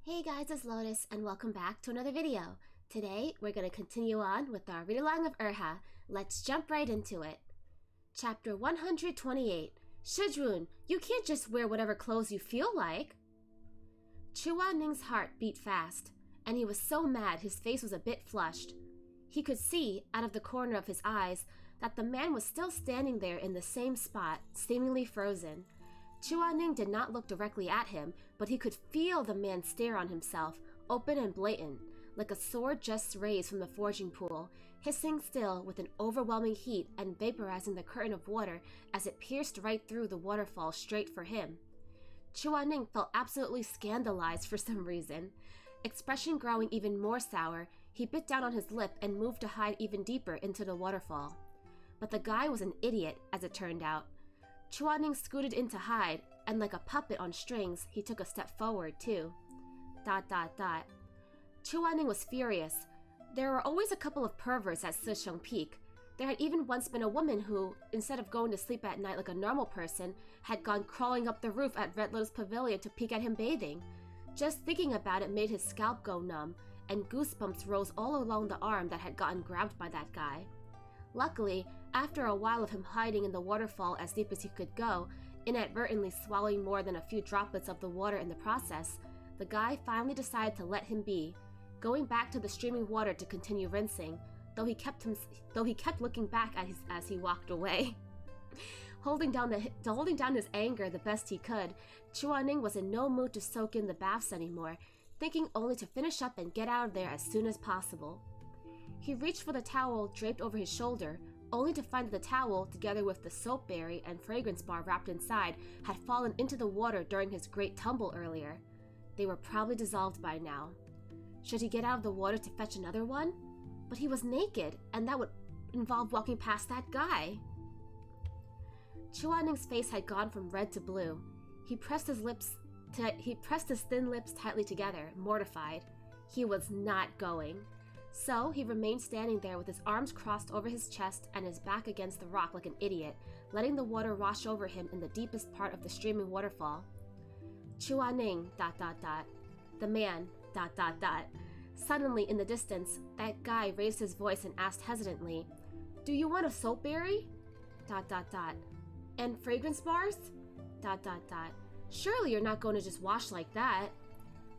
Hey guys, it's Lotus and welcome back to another video. Today, we're going to continue on with our read-along of Erha. Let's jump right into it. Chapter 128. Shizun, you can't just wear whatever clothes you feel like. Chua Ning's heart beat fast, and he was so mad his face was a bit flushed. He could see, out of the corner of his eyes, that the man was still standing there in the same spot, seemingly frozen. Chua Ning did not look directly at him, but he could feel the man stare on himself, open and blatant, like a sword just raised from the forging pool, hissing still with an overwhelming heat and vaporizing the curtain of water as it pierced right through the waterfall straight for him. Chua Ning felt absolutely scandalized for some reason. Expression growing even more sour, he bit down on his lip and moved to hide even deeper into the waterfall. But the guy was an idiot, as it turned out. Chua Ning scooted in to hide, and like a puppet on strings, he took a step forward, too. ... Chua Ning was furious. There were always a couple of perverts at Sisheng Peak. There had even once been a woman who, instead of going to sleep at night like a normal person, had gone crawling up the roof at Red Lotus Pavilion to peek at him bathing. Just thinking about it made his scalp go numb, and goosebumps rose all along the arm that had gotten grabbed by that guy. Luckily, after a while of him hiding in the waterfall as deep as he could go, inadvertently swallowing more than a few droplets of the water in the process, the guy finally decided to let him be, going back to the streaming water to continue rinsing, though he kept looking back at as he walked away. Holding down his anger the best he could, Chua Ning was in no mood to soak in the baths anymore, thinking only to finish up and get out of there as soon as possible. He reached for the towel draped over his shoulder, only to find that the towel, together with the soap berry and fragrance bar wrapped inside, had fallen into the water during his great tumble earlier. They were probably dissolved by now. Should he get out of the water to fetch another one? But he was naked, and that would involve walking past that guy. Chua Ning's face had gone from red to blue. He pressed his thin lips tightly together, mortified. He was not going. So he remained standing there with his arms crossed over his chest and his back against the rock like an idiot, letting the water wash over him in the deepest part of the streaming waterfall. Chua Ning, ... The man, ... Suddenly, in the distance, that guy raised his voice and asked hesitantly, "Do you want a soap berry? ... And fragrance bars? ... Surely you're not going to just wash like that."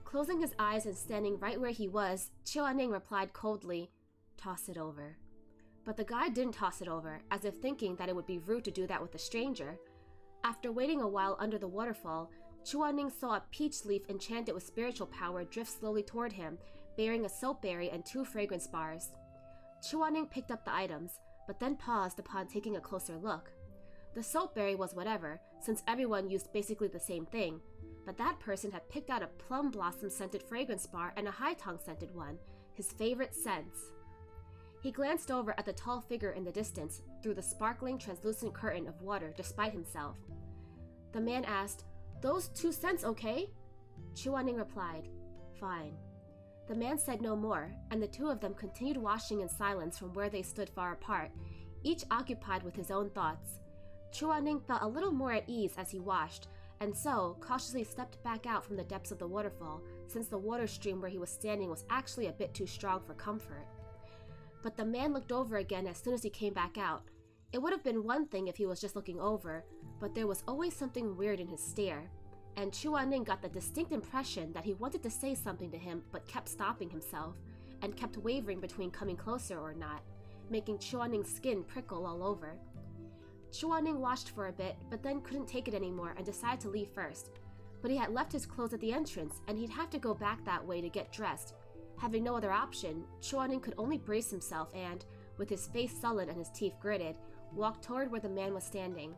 Closing his eyes and standing right where he was, Chua Ning replied coldly, "Toss it over." But the guy didn't toss it over, as if thinking that it would be rude to do that with a stranger. After waiting a while under the waterfall, Chua Ning saw a peach leaf enchanted with spiritual power drift slowly toward him, bearing a soap berry and 2 fragrance bars. Chua Ning picked up the items, but then paused upon taking a closer look. The soap berry was whatever, since everyone used basically the same thing, but that person had picked out a plum blossom scented fragrance bar and a high tongue scented one, his favorite scents. He glanced over at the tall figure in the distance through the sparkling translucent curtain of water despite himself. The man asked, "Those 2 scents okay?" Chua Ning replied, "Fine." The man said no more, and the two of them continued washing in silence from where they stood far apart, each occupied with his own thoughts. Chua Ning felt a little more at ease as he washed, and so cautiously stepped back out from the depths of the waterfall, since the water stream where he was standing was actually a bit too strong for comfort. But the man looked over again as soon as he came back out. It would have been one thing if he was just looking over, but there was always something weird in his stare, and Chua Ning got the distinct impression that he wanted to say something to him but kept stopping himself, and kept wavering between coming closer or not, making Chua Ning's skin prickle all over. Chua Ning watched for a bit, but then couldn't take it anymore and decided to leave first. But he had left his clothes at the entrance, and he'd have to go back that way to get dressed. Having no other option, Chua Ning could only brace himself and, with his face sullen and his teeth gritted, walk toward where the man was standing.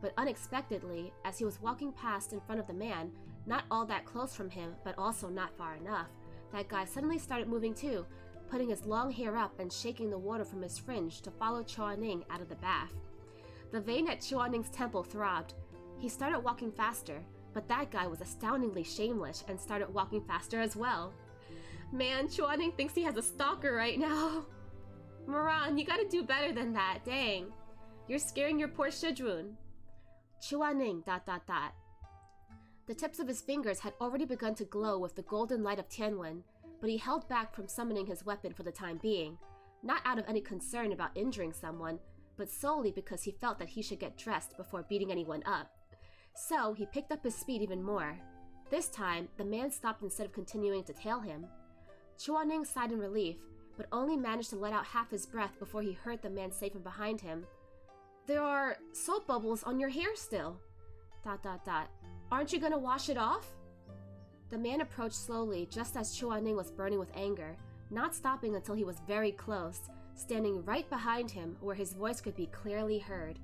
But unexpectedly, as he was walking past in front of the man, not all that close from him, but also not far enough, that guy suddenly started moving too, putting his long hair up and shaking the water from his fringe to follow Chua Ning out of the bath. The vein at Chua Ning's temple throbbed. He started walking faster, but that guy was astoundingly shameless and started walking faster as well. Man, Chua Ning thinks he has a stalker right now. Moran, you gotta do better than that, dang. You're scaring your poor Shizun. Chua Ning, ... The tips of his fingers had already begun to glow with the golden light of Tianwen, but he held back from summoning his weapon for the time being, not out of any concern about injuring someone, but solely because he felt that he should get dressed before beating anyone up. So he picked up his speed even more. This time, the man stopped instead of continuing to tail him. Chuaning sighed in relief, but only managed to let out half his breath before he heard the man say from behind him, "There are soap bubbles on your hair still. ... Aren't you gonna wash it off?" The man approached slowly just as Chuaning was burning with anger, not stopping until he was very close, standing right behind him where his voice could be clearly heard.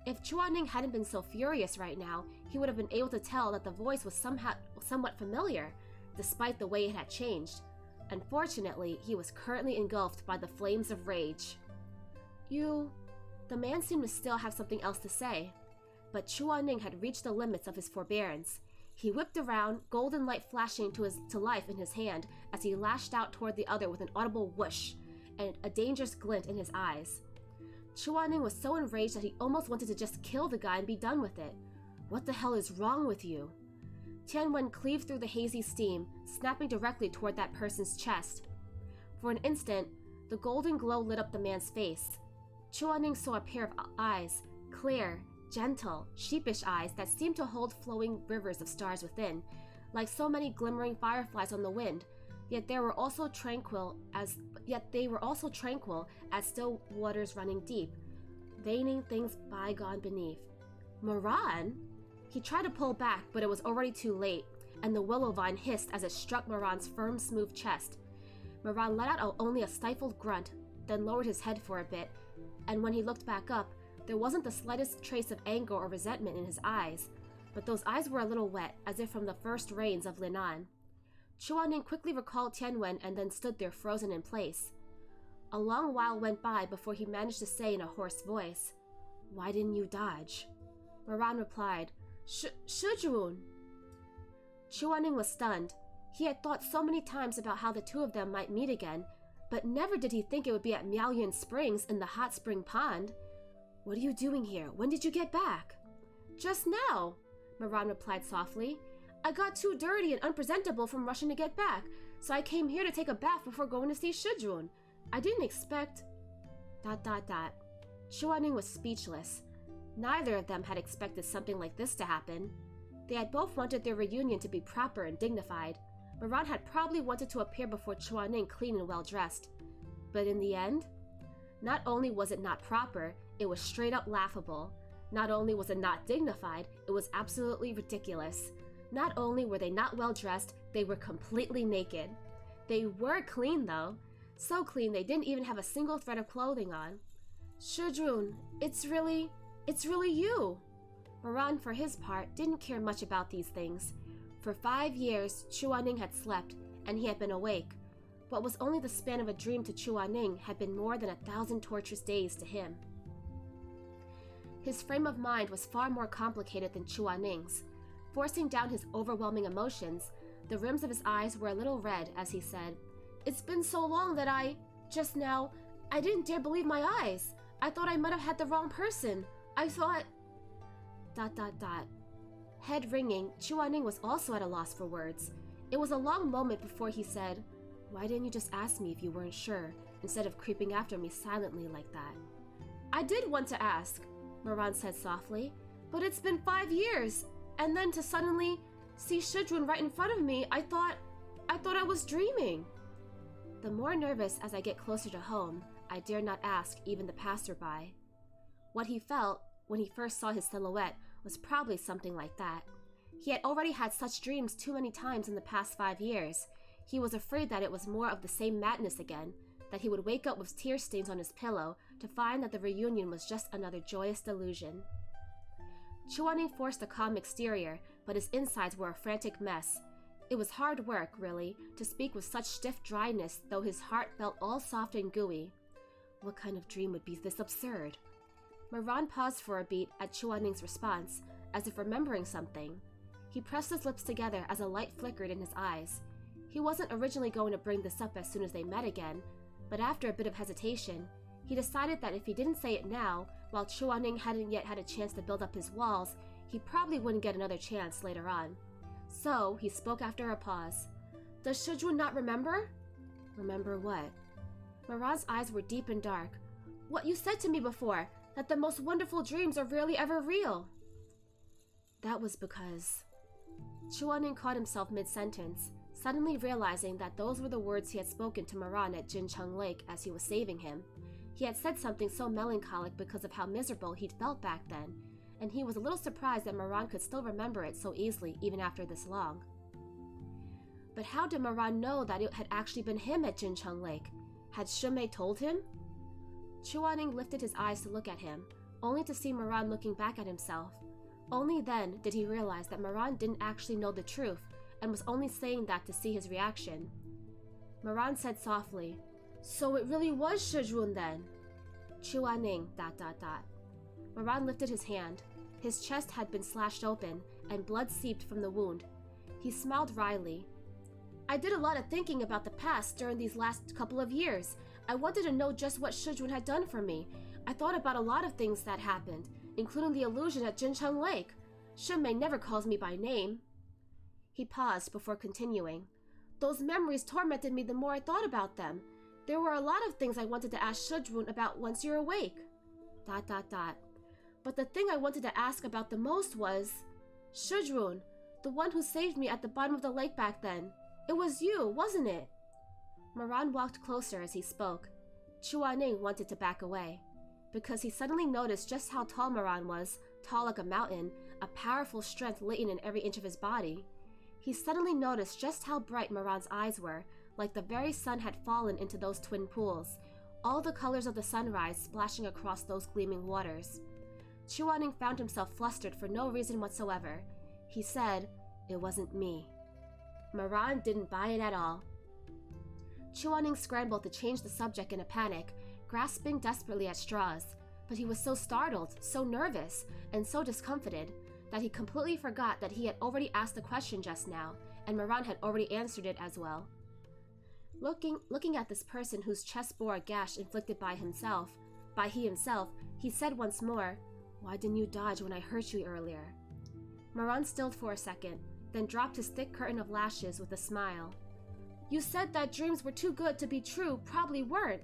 If Chuaning hadn't been so furious right now, he would have been able to tell that the voice was somewhat familiar, despite the way it had changed. Unfortunately, he was currently engulfed by the flames of rage. "You..." The man seemed to still have something else to say, but Chuaning had reached the limits of his forbearance. He whipped around, golden light flashing to life in his hand as he lashed out toward the other with an audible whoosh and a dangerous glint in his eyes. Chuaning was so enraged that he almost wanted to just kill the guy and be done with it. "What the hell is wrong with you?" Tianwen cleaved through the hazy steam, snapping directly toward that person's chest. For an instant, the golden glow lit up the man's face. Chuaning saw a pair of eyes, clear, gentle, sheepish eyes that seemed to hold flowing rivers of stars within, like so many glimmering fireflies on the wind, yet they were also tranquil as still waters running deep, veining things bygone beneath. Moran? He tried to pull back, but it was already too late, and the willow vine hissed as it struck Moran's firm, smooth chest. Moran let out only a stifled grunt, then lowered his head for a bit, and when he looked back up, there wasn't the slightest trace of anger or resentment in his eyes, but those eyes were a little wet, as if from the first rains of Linnan. Chuaning quickly recalled Tianwen and then stood there frozen in place. A long while went by before he managed to say in a hoarse voice, "Why didn't you dodge?" Moran replied, Shizun." Chuaning was stunned. He had thought so many times about how the two of them might meet again, but never did he think it would be at Miaoyuan Springs in the hot spring pond. "What are you doing here? When did you get back?" "Just now," Moran replied softly. "I got too dirty and unpresentable from rushing to get back, so I came here to take a bath before going to see Shizun. I didn't expect... ... Chuaning was speechless. Neither of them had expected something like this to happen. They had both wanted their reunion to be proper and dignified. Moran had probably wanted to appear before Chuaning clean and well-dressed. But in the end, not only was it not proper, it was straight up laughable. Not only was it not dignified, it was absolutely ridiculous. Not only were they not well-dressed, they were completely naked. They were clean though. So clean they didn't even have a single thread of clothing on. "Shizun, it's really you." Moran, for his part, didn't care much about these things. For 5 years, Chuaning had slept, and he had been awake. What was only the span of a dream to Chuaning had been more than 1,000 torturous days to him. His frame of mind was far more complicated than Chuaning's. Forcing down his overwhelming emotions, the rims of his eyes were a little red as he said, "It's been so long that just now, I didn't dare believe my eyes. I thought I might have had the wrong person. I thought... ... Head ringing, Chuaning was also at a loss for words. It was a long moment before he said, "Why didn't you just ask me if you weren't sure, instead of creeping after me silently like that?" "I did want to ask," Moran said softly, "but it's been 5 years, and then to suddenly see Shizun right in front of me, I thought I was dreaming." The more nervous as I get closer to home, I dare not ask even the passerby. What he felt when he first saw his silhouette was probably something like that. He had already had such dreams too many times in the past 5 years. He was afraid that it was more of the same madness again, that he would wake up with tear stains on his pillow to find that the reunion was just another joyous delusion. Chuaning forced a calm exterior, but his insides were a frantic mess. It was hard work, really, to speak with such stiff dryness, though his heart felt all soft and gooey. What kind of dream would be this absurd? Moran paused for a beat at Chuaning's response, as if remembering something. He pressed his lips together as a light flickered in his eyes. He wasn't originally going to bring this up as soon as they met again, but after a bit of hesitation, he decided that if he didn't say it now, while Chuaning hadn't yet had a chance to build up his walls, he probably wouldn't get another chance later on. So, he spoke after a pause. Does Shizun not remember? Remember what? Moran's eyes were deep and dark. What you said to me before, that the most wonderful dreams are rarely ever real. That was because... Chuaning caught himself mid-sentence, suddenly realizing that those were the words he had spoken to Moran at Jincheng Lake as he was saving him. He had said something so melancholic because of how miserable he'd felt back then, and he was a little surprised that Moran could still remember it so easily even after this long. But how did Moran know that it had actually been him at Jincheng Lake? Had Shumei told him? Chuaning lifted his eyes to look at him, only to see Moran looking back at himself. Only then did he realize that Moran didn't actually know the truth and was only saying that to see his reaction. Moran said softly, So it really was Shizun then? Chuaning, ... Moran lifted his hand. His chest had been slashed open, and blood seeped from the wound. He smiled wryly. I did a lot of thinking about the past during these last couple of years. I wanted to know just what Shizun had done for me. I thought about a lot of things that happened, including the illusion at Jincheng Lake. Shumei never calls me by name. He paused before continuing. Those memories tormented me the more I thought about them. There were a lot of things I wanted to ask Shizun about once you're awake. ... But the thing I wanted to ask about the most was... Shizun, the one who saved me at the bottom of the lake back then. It was you, wasn't it? Moran walked closer as he spoke. Chuaning wanted to back away, because he suddenly noticed just how tall Moran was, tall like a mountain, a powerful strength latent in every inch of his body. He suddenly noticed just how bright Moran's eyes were, like the very sun had fallen into those twin pools, all the colors of the sunrise splashing across those gleaming waters. Chuaning found himself flustered for no reason whatsoever. He said, It wasn't me. Moran didn't buy it at all. Chuaning scrambled to change the subject in a panic, grasping desperately at straws, but he was so startled, so nervous, and so discomfited that he completely forgot that he had already asked the question just now, and Moran had already answered it as well. Looking at this person whose chest bore a gash inflicted by he himself, he said once more, Why didn't you dodge when I hurt you earlier? Moran stilled for a second, then dropped his thick curtain of lashes with a smile. You said that dreams were too good to be true, probably weren't.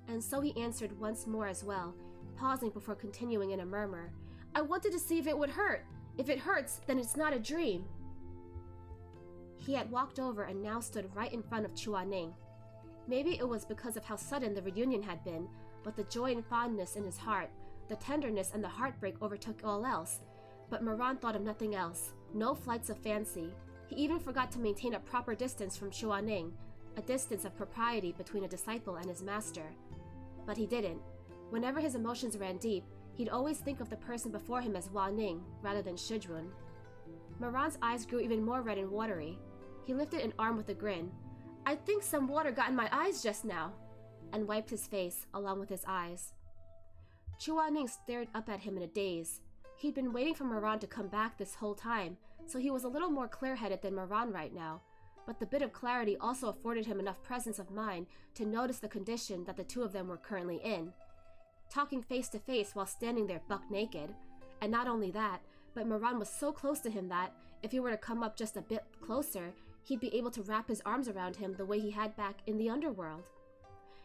And so he answered once more as well, pausing before continuing in a murmur. I wanted to see if it would hurt. If it hurts, then it's not a dream. He had walked over and now stood right in front of Chuaning. Maybe it was because of how sudden the reunion had been, but the joy and fondness in his heart, the tenderness and the heartbreak overtook all else. But Moran thought of nothing else, no flights of fancy. He even forgot to maintain a proper distance from Chuaning, a distance of propriety between a disciple and his master. But he didn't. Whenever his emotions ran deep, he'd always think of the person before him as Hua Ning rather than Shizun. Moran's eyes grew even more red and watery. He lifted an arm with a grin. I think some water got in my eyes just now, and wiped his face along with his eyes. Chuaning stared up at him in a daze. He'd been waiting for Moran to come back this whole time, so he was a little more clear-headed than Moran right now, but the bit of clarity also afforded him enough presence of mind to notice the condition that the two of them were currently in. Talking face to face while standing there buck naked. And not only that, but Moran was so close to him that, if he were to come up just a bit closer, he'd be able to wrap his arms around him the way he had back in the underworld.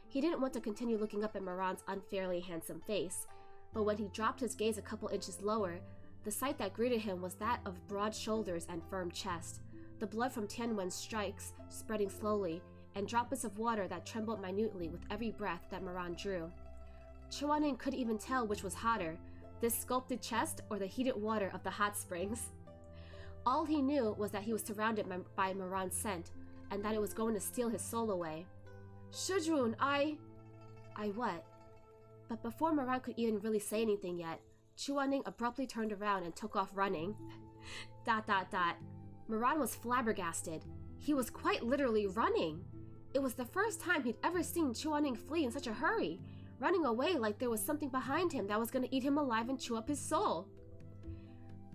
He didn't want to continue looking up at Moran's unfairly handsome face, but when he dropped his gaze a couple inches lower, the sight that greeted him was that of broad shoulders and firm chest, the blood from Tianwen's strikes spreading slowly, and droplets of water that trembled minutely with every breath that Moran drew. Chuaning couldn't even tell which was hotter, this sculpted chest or the heated water of the hot springs. All he knew was that he was surrounded by Moran's scent, and that it was going to steal his soul away. Shizun, I what? But before Moran could even really say anything yet, Chuaning abruptly turned around and took off running. ... Moran was flabbergasted. He was quite literally running. It was the first time he'd ever seen Chuaning flee in such a hurry, running away like there was something behind him that was going to eat him alive and chew up his soul.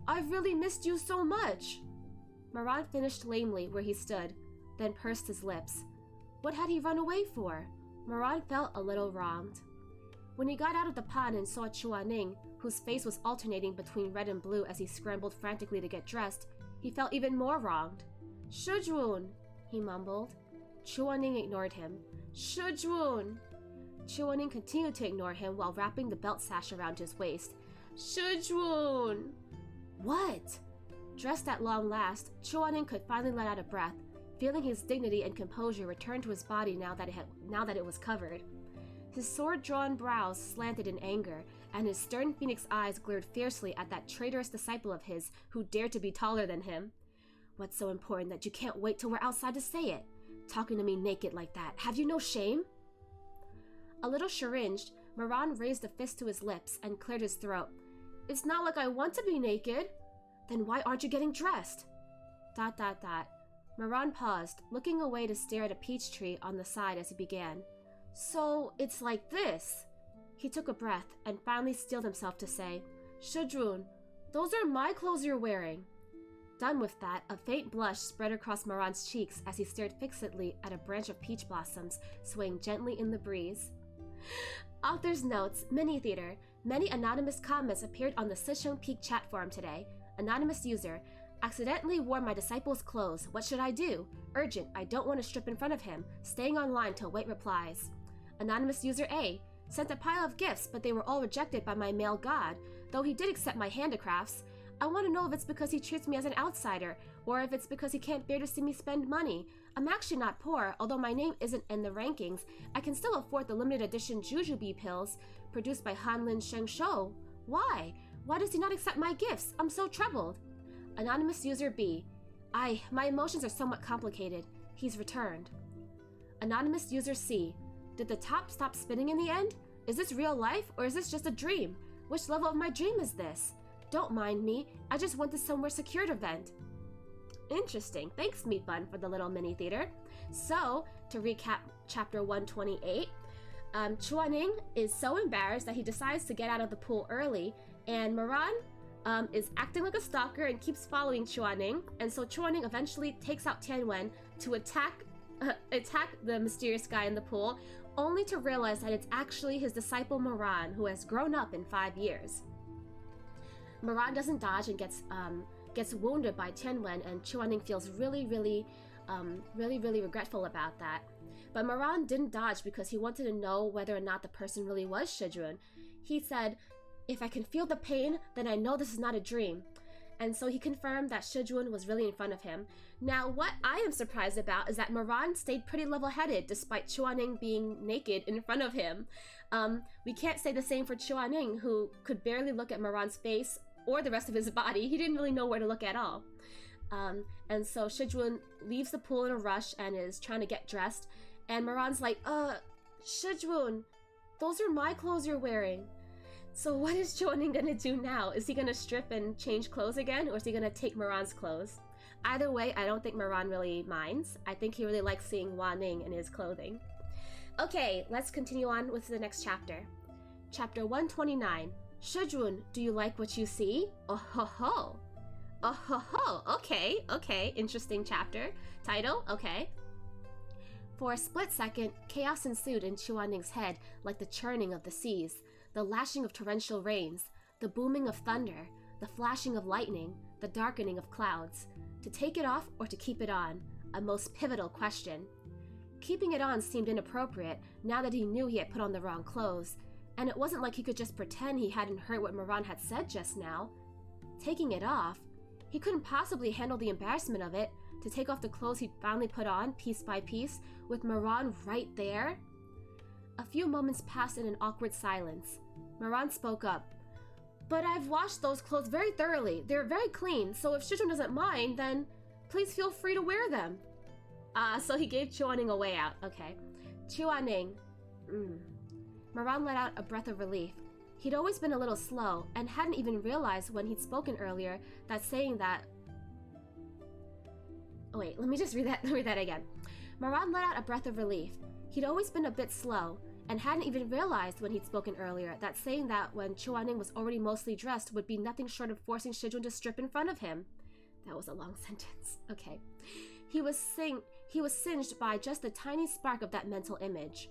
I've really missed you so much. Moran finished lamely where he stood, then pursed his lips. What had he run away for? Moran felt a little wronged. When he got out of the pond and saw Chuaning, whose face was alternating between red and blue as he scrambled frantically to get dressed, he felt even more wronged. "Shizun," he mumbled. Chuaning ignored him. "Shizun!" Chuaning continued to ignore him while wrapping the belt sash around his waist. "Shizun!" What? Dressed at long last, Chuaning could finally let out a breath, feeling his dignity and composure return to his body now that it was covered. His sword-drawn brows slanted in anger, and his stern phoenix eyes glared fiercely at that traitorous disciple of his who dared to be taller than him. "What's so important that you can't wait till we're outside to say it? Talking to me naked like that, have you no shame?" A little chagrined, Moran raised a fist to his lips and cleared his throat. "It's not like I want to be naked." "Then why aren't you getting dressed?" ... Moran paused, looking away to stare at a peach tree on the side as he began. "So, it's like this." He took a breath and finally steeled himself to say, "Shizun, those are my clothes you're wearing." Done with that, a faint blush spread across Moran's cheeks as he stared fixedly at a branch of peach blossoms swaying gently in the breeze. Author's notes, Mini Theater. Many anonymous comments appeared on the Sicheng Peak chat forum today. Anonymous user, accidentally wore my disciple's clothes. What should I do? Urgent, I don't want to strip in front of him. Staying online till wait replies. Anonymous user A, sent a pile of gifts, but they were all rejected by my male god, though he did accept my handicrafts. I want to know if it's because he treats me as an outsider, or if it's because he can't bear to see me spend money. I'm actually not poor, although my name isn't in the rankings. I can still afford the limited edition Jujube pills, produced by Hanlin Shengshou. Why? Why does he not accept my gifts? I'm so troubled. Anonymous user B, my emotions are somewhat complicated. He's returned. Anonymous user C, did the top stop spinning in the end? Is this real life, or is this just a dream? Which level of my dream is this? Don't mind me, I just went to somewhere secure to vent. Interesting. Thanks, Meatbun, for the little mini theater. So, to recap chapter 128, Chuaning is so embarrassed that he decides to get out of the pool early, and Moran is acting like a stalker and keeps following Chuaning, and so Chuaning eventually takes out Tianwen to attack the mysterious guy in the pool, only to realize that it's actually his disciple Moran, who has grown up in 5 years. Moran doesn't dodge and gets wounded by Tianwen, and Chuaning feels really regretful about that. But Moran didn't dodge because he wanted to know whether or not the person really was Shizun. He said, "If I can feel the pain, then I know this is not a dream." And so he confirmed that Shizun was really in front of him. Now, what I am surprised about is that Moran stayed pretty level-headed despite Chuaning being naked in front of him. We can't say the same for Chuaning, who could barely look at Moran's face or the rest of his body. He didn't really know where to look at all. And so Shizun leaves the pool in a rush and is trying to get dressed. And Moran's like, Shizun, those are my clothes you're wearing. So what is Chuaning gonna do now? Is he gonna strip and change clothes again, or is he gonna take Moran's clothes? Either way, I don't think Moran really minds. I think he really likes seeing Ning in his clothing. Okay, let's continue on with the next chapter. Chapter 129. Shizun, do you like what you see? Oh ho ho. Oh ho ho. Okay. Interesting chapter. Title? Okay. For a split second, chaos ensued in Chuaning's head like the churning of the seas, the lashing of torrential rains, the booming of thunder, the flashing of lightning, the darkening of clouds. To take it off or to keep it on? A most pivotal question. Keeping it on seemed inappropriate now that he knew he had put on the wrong clothes, and it wasn't like he could just pretend he hadn't heard what Moran had said just now. Taking it off? He couldn't possibly handle the embarrassment of it, to take off the clothes he'd finally put on, piece by piece, with Moran right there? A few moments passed in an awkward silence. Moran spoke up. But I've washed those clothes very thoroughly. They're very clean, so if Shizun doesn't mind, then please feel free to wear them. So he gave Chuaning a way out. Okay. Chuaning. Moran let out a breath of relief. He'd always been a little slow, and hadn't even realized when he'd spoken earlier that saying that... Oh wait, let me read that again. Moran let out a breath of relief. He'd always been a bit slow, and hadn't even realized when he'd spoken earlier that saying that when Chuaning was already mostly dressed would be nothing short of forcing Shizun to strip in front of him. That was a long sentence. Okay. He was singed by just a tiny spark of that mental image.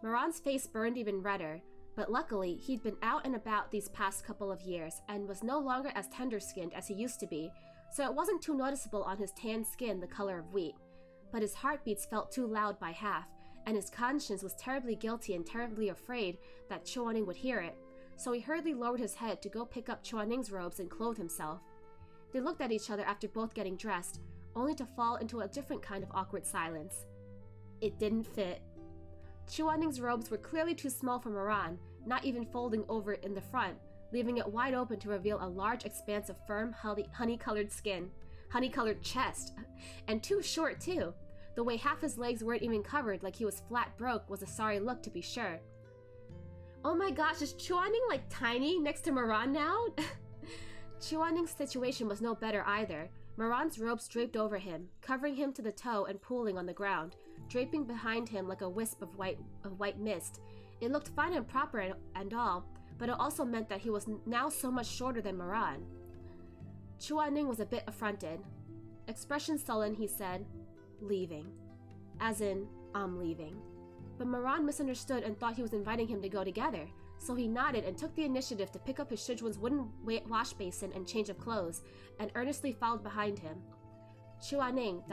Moran's face burned even redder. But luckily, he'd been out and about these past couple of years and was no longer as tender-skinned as he used to be, so it wasn't too noticeable on his tan skin the color of wheat. But his heartbeats felt too loud by half, and his conscience was terribly guilty and terribly afraid that Chuaning would hear it, so he hurriedly lowered his head to go pick up Chuaning's robes and clothe himself. They looked at each other after both getting dressed, only to fall into a different kind of awkward silence. It didn't fit. Chuaning's robes were clearly too small for Moran, not even folding over in the front, leaving it wide open to reveal a large expanse of firm, honey-colored skin, honey-colored chest, and too short too. The way half his legs weren't even covered, like he was flat broke, was a sorry look to be sure. Oh my gosh, is Chuaning like tiny next to Moran now? Chuaning's situation was no better either. Moran's robes draped over him, covering him to the toe and pooling on the ground, draping behind him like a wisp of white mist. It looked fine and proper and all, but it also meant that he was now so much shorter than Moran. Chuaning was a bit affronted. Expression sullen, he said, "Leaving." As in, I'm leaving. But Moran misunderstood and thought he was inviting him to go together, so he nodded and took the initiative to pick up his Shizun's wooden wash basin and change of clothes, and earnestly followed behind him. Chuaning, ...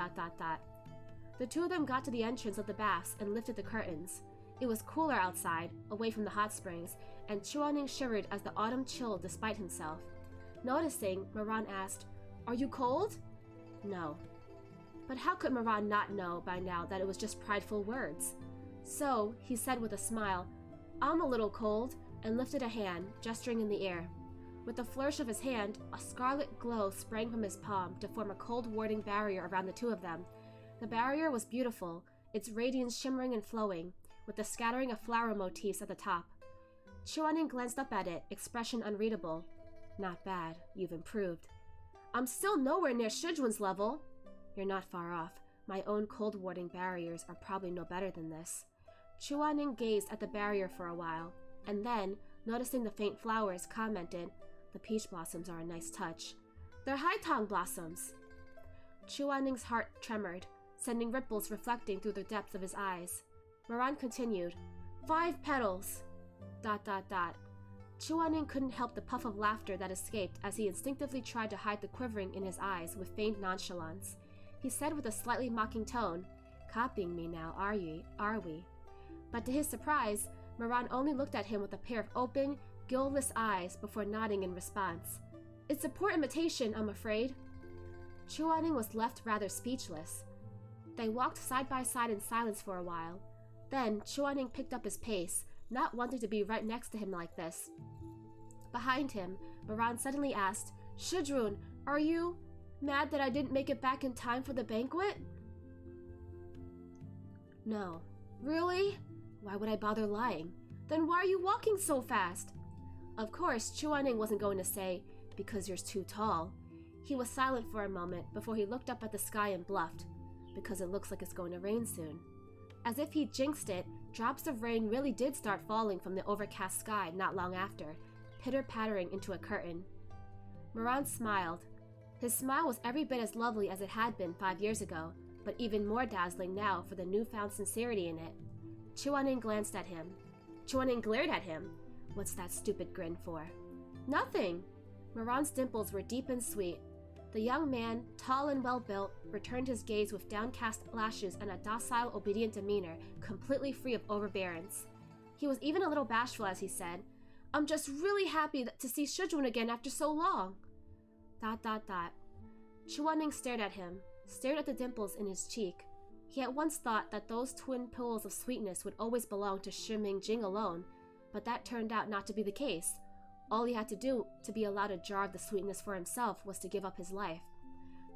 The two of them got to the entrance of the baths and lifted the curtains. It was cooler outside, away from the hot springs, and Chuaning shivered as the autumn chilled despite himself. Noticing, Moran asked, "Are you cold?" No. But how could Moran not know by now that it was just prideful words? So, he said with a smile, "I'm a little cold," and lifted a hand, gesturing in the air. With a flourish of his hand, a scarlet glow sprang from his palm to form a cold-warding barrier around the two of them. The barrier was beautiful, its radiance shimmering and flowing, with the scattering of flower motifs at the top. Chuaning glanced up at it, expression unreadable. "Not bad, you've improved." "I'm still nowhere near Shizun's level." "You're not far off. My own cold-warding barriers are probably no better than this." Chuaning gazed at the barrier for a while, and then, noticing the faint flowers, commented, "The peach blossoms are a nice touch." "They're haitang blossoms." Chuaning's heart tremored, sending ripples reflecting through the depths of his eyes. Moran continued, 5 petals. ... Chuaning couldn't help the puff of laughter that escaped as he instinctively tried to hide the quivering in his eyes with feigned nonchalance. He said with a slightly mocking tone, "Copying me now, are we?" But to his surprise, Moran only looked at him with a pair of open, guileless eyes before nodding in response. "It's a poor imitation, I'm afraid." Chuaning was left rather speechless. They walked side by side in silence for a while. Then Chuaning picked up his pace, not wanting to be right next to him like this. Behind him, Moran suddenly asked, "Shizun, are you mad that I didn't make it back in time for the banquet?" "No." "Really? Why would I bother lying? Then why are you walking so fast?" Of course, Chuaning wasn't going to say, "Because you're too tall." He was silent for a moment before he looked up at the sky and bluffed, "Because it looks like it's going to rain soon." As if he jinxed it, drops of rain really did start falling from the overcast sky not long after, pitter-pattering into a curtain. Moran smiled. His smile was every bit as lovely as it had been 5 years ago, but even more dazzling now for the newfound sincerity in it. Chuaning glanced at him. Chuaning glared at him. What's that stupid grin for? "Nothing." Moran's dimples were deep and sweet. The young man, tall and well-built, returned his gaze with downcast lashes and a docile, obedient demeanor, completely free of overbearance. He was even a little bashful as he said, "I'm just really happy to see Shizun again after so long." ... Chuaning stared at him, stared at the dimples in his cheek. He had once thought that those twin pools of sweetness would always belong to Shi Mingjing alone, but that turned out not to be the case. All he had to do to be allowed a jar of the sweetness for himself was to give up his life.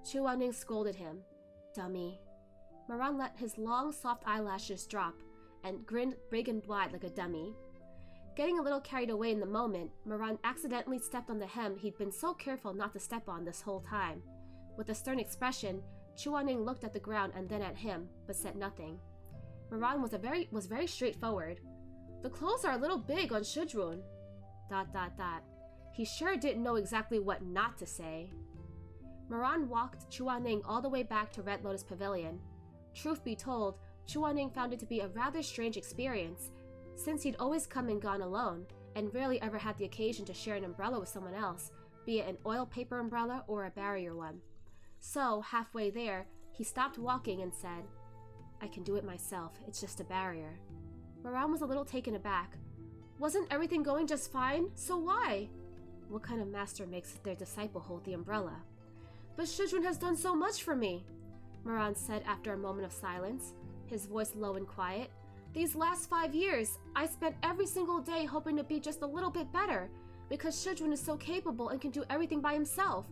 Chuaning scolded him. "Dummy." Moran let his long, soft eyelashes drop and grinned big and wide like a dummy. Getting a little carried away in the moment, Moran accidentally stepped on the hem he'd been so careful not to step on this whole time. With a stern expression, Chuaning looked at the ground and then at him, but said nothing. Moran was very straightforward. "The clothes are a little big on Shizun." ... He sure didn't know exactly what not to say. Moran walked Chuaning all the way back to Red Lotus Pavilion. Truth be told, Chuaning found it to be a rather strange experience. Since he'd always come and gone alone, and rarely ever had the occasion to share an umbrella with someone else, be it an oil paper umbrella or a barrier one. So, halfway there, he stopped walking and said, "I can do it myself, it's just a barrier." Moran was a little taken aback. Wasn't everything going just fine? So why? What kind of master makes their disciple hold the umbrella? But Shizun has done so much for me, Moran said after a moment of silence, his voice low and quiet. These last 5 years, I spent every single day hoping to be just a little bit better, because Shizun is so capable and can do everything by himself.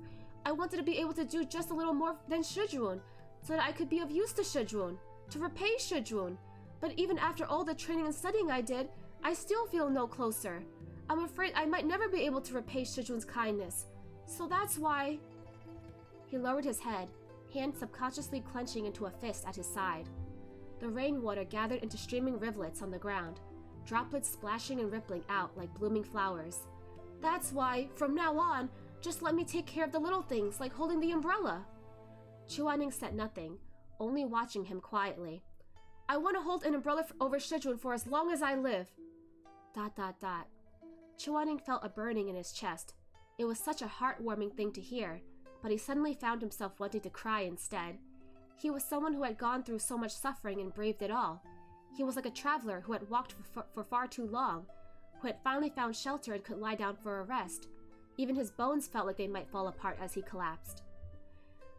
I wanted to be able to do just a little more than Shizun, so that I could be of use to Shizun, to repay Shizun. But even after all the training and studying I did, I still feel no closer. I'm afraid I might never be able to repay Shizun's kindness. So that's why... He lowered his head, hand subconsciously clenching into a fist at his side. The rainwater gathered into streaming rivulets on the ground, droplets splashing and rippling out like blooming flowers. That's why, from now on, just let me take care of the little things like holding the umbrella. Chuaning said nothing, only watching him quietly. I want to hold an umbrella over Shizun for as long as I live. ... Chuaning felt a burning in his chest. It was such a heartwarming thing to hear, but he suddenly found himself wanting to cry instead. He was someone who had gone through so much suffering and braved it all. He was like a traveler who had walked for far too long, who had finally found shelter and could lie down for a rest. Even his bones felt like they might fall apart as he collapsed.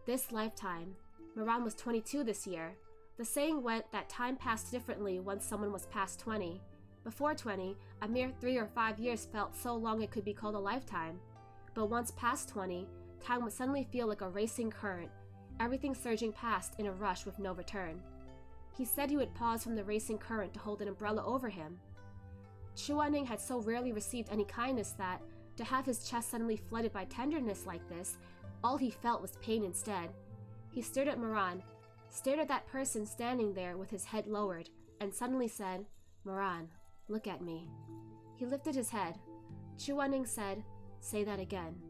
This lifetime. Moran was 22 this year. The saying went that time passed differently once someone was past 20. Before 20, a mere 3 or 5 years felt so long it could be called a lifetime. But once past 20, time would suddenly feel like a racing current, everything surging past in a rush with no return. He said he would pause from the racing current to hold an umbrella over him. Chuaning had so rarely received any kindness that, to have his chest suddenly flooded by tenderness like this, all he felt was pain instead. He stared at Moran, stared at that person standing there with his head lowered, and suddenly said, "Moran, look at me." He lifted his head. Chuaning said, "Say that again."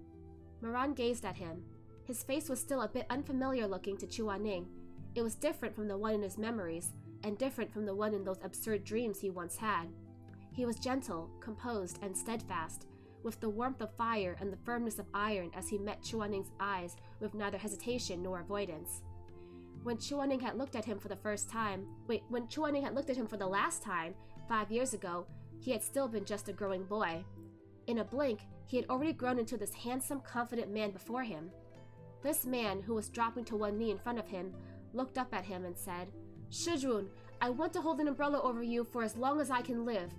Moran gazed at him. His face was still a bit unfamiliar looking to Chuaning. It was different from the one in his memories, and different from the one in those absurd dreams he once had. He was gentle, composed, and steadfast, with the warmth of fire and the firmness of iron as he met Chuaning's eyes with neither hesitation nor avoidance. When Chuaning had looked at him for the last time, 5 years ago, he had still been just a growing boy. In a blink, he had already grown into this handsome, confident man before him. This man, who was dropping to one knee in front of him, looked up at him and said, "Shizun, I want to hold an umbrella over you for as long as I can live."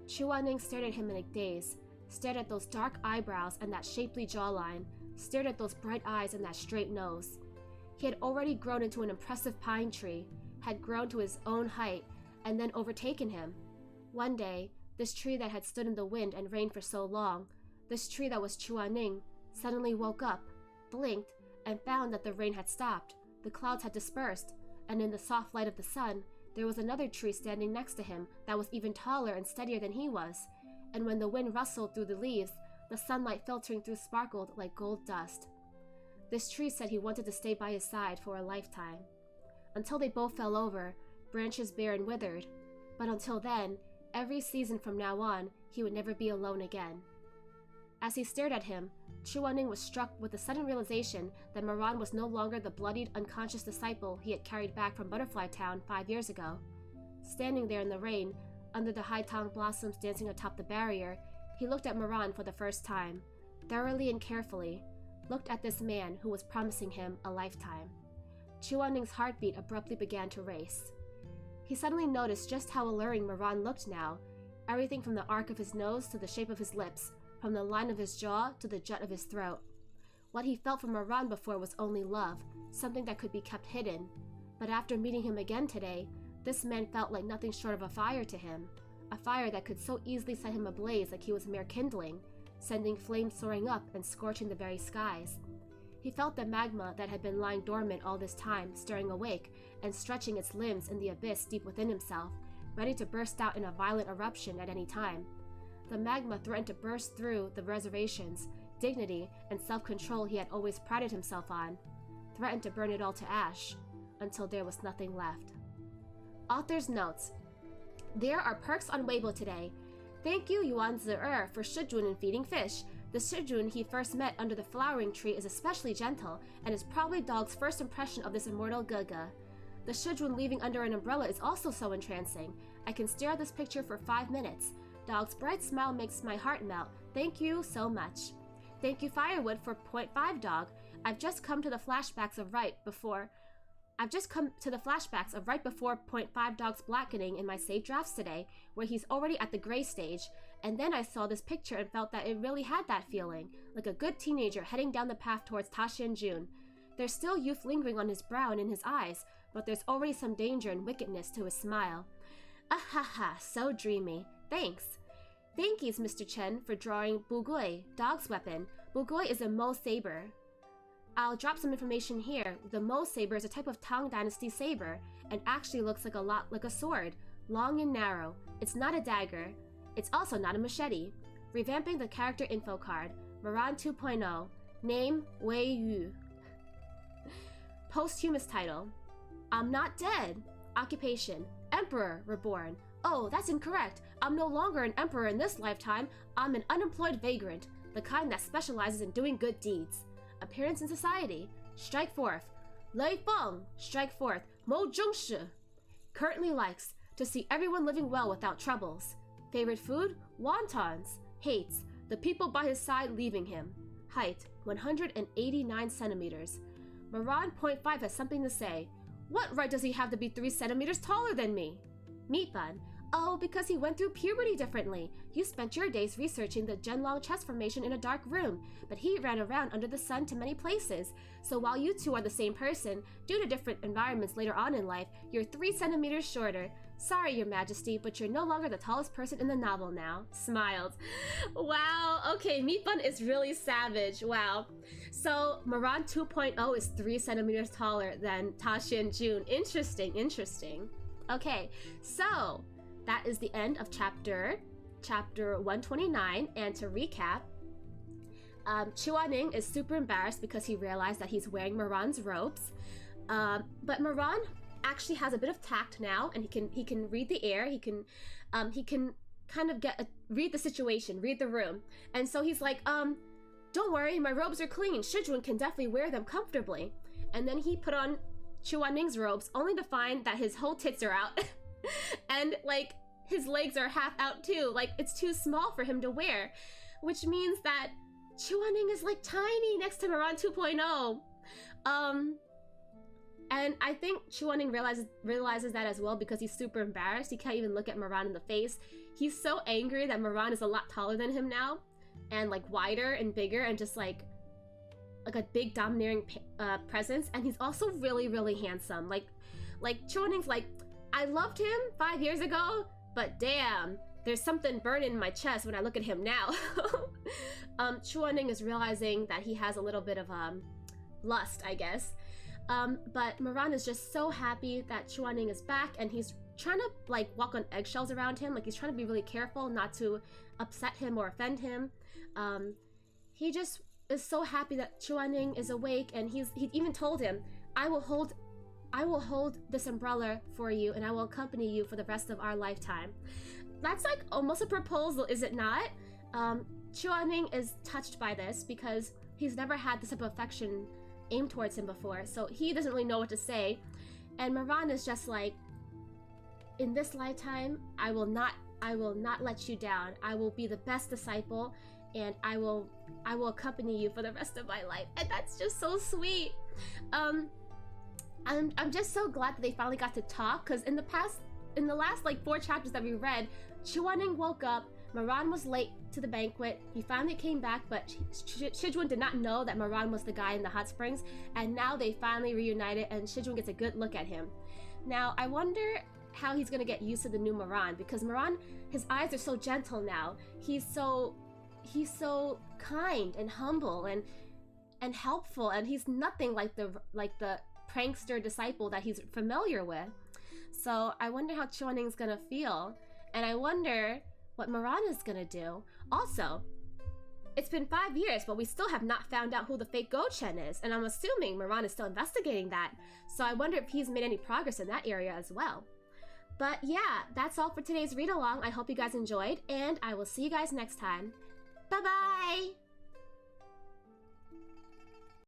Chuaning stared at him in a daze, stared at those dark eyebrows and that shapely jawline, stared at those bright eyes and that straight nose. He had already grown into an impressive pine tree, had grown to his own height, and then overtaken him. One day, this tree that had stood in the wind and rain for so long, this tree that was Chuaning, suddenly woke up, blinked, and found that the rain had stopped, the clouds had dispersed, and in the soft light of the sun, there was another tree standing next to him that was even taller and steadier than he was, and when the wind rustled through the leaves, the sunlight filtering through sparkled like gold dust. This tree said he wanted to stay by his side for a lifetime. Until they both fell over, branches bare and withered, but until then, every season from now on, he would never be alone again. As he stared at him, Chuaning was struck with the sudden realization that Moran was no longer the bloodied, unconscious disciple he had carried back from Butterfly Town 5 years ago. Standing there in the rain, under the high tang blossoms dancing atop the barrier, he looked at Moran for the first time, thoroughly and carefully, looked at this man who was promising him a lifetime. Chuaning's heartbeat abruptly began to race. He suddenly noticed just how alluring Moran looked now, everything from the arc of his nose to the shape of his lips, from the line of his jaw to the jut of his throat. What he felt for Moran before was only love, something that could be kept hidden. But after meeting him again today, this man felt like nothing short of a fire to him, a fire that could so easily set him ablaze like he was mere kindling, sending flames soaring up and scorching the very skies. He felt the magma that had been lying dormant all this time stirring awake and stretching its limbs in the abyss deep within himself, ready to burst out in a violent eruption at any time. The magma threatened to burst through the reservations, dignity, and self-control he had always prided himself on, threatened to burn it all to ash, until there was nothing left. Author's notes. There are perks on Weibo today. Thank you, Yuan Zi for Shizun and feeding fish. The Shizun he first met under the flowering tree is especially gentle, and is probably Dog's first impression of this immortal Gaga. The Shizun leaving under an umbrella is also so entrancing. I can stare at this picture for 5 minutes. Dog's bright smile makes my heart melt. Thank you so much. Thank you, Firewood, for 0.5 Dog. I've just come to the flashbacks of right before 0.5 Dog's blackening in my save drafts today, where he's already at the gray stage, and then I saw this picture and felt that it really had that feeling, like a good teenager heading down the path towards Taxianjun. There's still youth lingering on his brow and in his eyes, but there's already some danger and wickedness to his smile. Ahaha, so dreamy. Thanks. Thank yous, Mr. Chen, for drawing Bugui, Dog's weapon. Bugui is a Mo saber. I'll drop some information here. The Mo saber is a type of Tang Dynasty saber, and actually looks like a lot like a sword, long and narrow. It's not a dagger. It's also not a machete. Revamping the character info card. Moran 2.0. Name, Wei Yu. Posthumous title. I'm not dead. Occupation. Emperor, reborn. Oh, that's incorrect. I'm no longer an emperor in this lifetime. I'm an unemployed vagrant, the kind that specializes in doing good deeds. Appearance in society. Strike forth. Lei Feng. Strike forth. Mo Zhongshi. Currently likes to see everyone living well without troubles. Favorite food? Wontons. Hates the people by his side leaving him. Height 189 centimeters. Moran 0.5 has something to say. What right does he have to be 3 centimeters taller than me? Meatbun. Oh, because he went through puberty differently. You spent your days researching the Zhenlong chest formation in a dark room, but he ran around under the sun to many places. So while you two are the same person, due to different environments later on in life, you're 3 centimeters shorter. Sorry, Your Majesty, but you're no longer the tallest person in the novel now. Smiled. Wow, okay, Meatbun is really savage. Wow. So, Moran 2.0 is 3 centimeters taller than Taxianjun. Interesting, interesting. Okay, so that is the end of chapter 129, and to recap, Chuaning is super embarrassed because he realized that he's wearing Moran's robes, but Moran actually has a bit of tact now, and he can read the air, he can kind of read the situation, read the room, and so he's like, don't worry, my robes are clean, Shizun can definitely wear them comfortably. And then he put on Chuaning's robes, only to find that his whole tits are out, and like his legs are half out too, like it's too small for him to wear, which means that Chuaning is like tiny next to Moran 2.0. And I think Chuaning realizes that as well, because he's super embarrassed. He can't even look at Moran in the face. He's so angry that Moran is a lot taller than him now, and like wider and bigger, and just like a big domineering presence. And he's also really, really handsome. Like Chuaning's like, I loved him 5 years ago, but damn, there's something burning in my chest when I look at him now. Chuaning is realizing that he has a little bit of lust, I guess. But Moran is just so happy that Chuaning is back, and he's trying to like walk on eggshells around him. Like he's trying to be really careful not to upset him or offend him. He just is so happy that Chuaning is awake, and he even told him, I will hold this umbrella for you, and I will accompany you for the rest of our lifetime. That's like almost a proposal, is it not? Chuaning is touched by this because he's never had this type of affection aimed towards him before, so he doesn't really know what to say. And Moran is just like, in this lifetime, I will not let you down. I will be the best disciple, and I will accompany you for the rest of my life. And that's just so sweet. I'm just so glad that they finally got to talk, because in the last like 4 chapters that we read, Chuaning woke up, Moran was late to the banquet, he finally came back, but Shizun did not know that Moran was the guy in the hot springs, and now they finally reunited, and Shizun gets a good look at him. Now, I wonder how he's gonna get used to the new Moran, because Moran, his eyes are so gentle now. He's so kind and humble and helpful, and he's nothing like the prankster disciple that he's familiar with. So I wonder how Chuaning's gonna feel, and I wonder what Moran is gonna do. Also, it's been 5 years, but we still have not found out who the fake Go-Chen is, and I'm assuming Moran is still investigating that, so I wonder if he's made any progress in that area as well. But yeah, that's all for today's read-along. I hope you guys enjoyed, and I will see you guys next time. Bye-bye!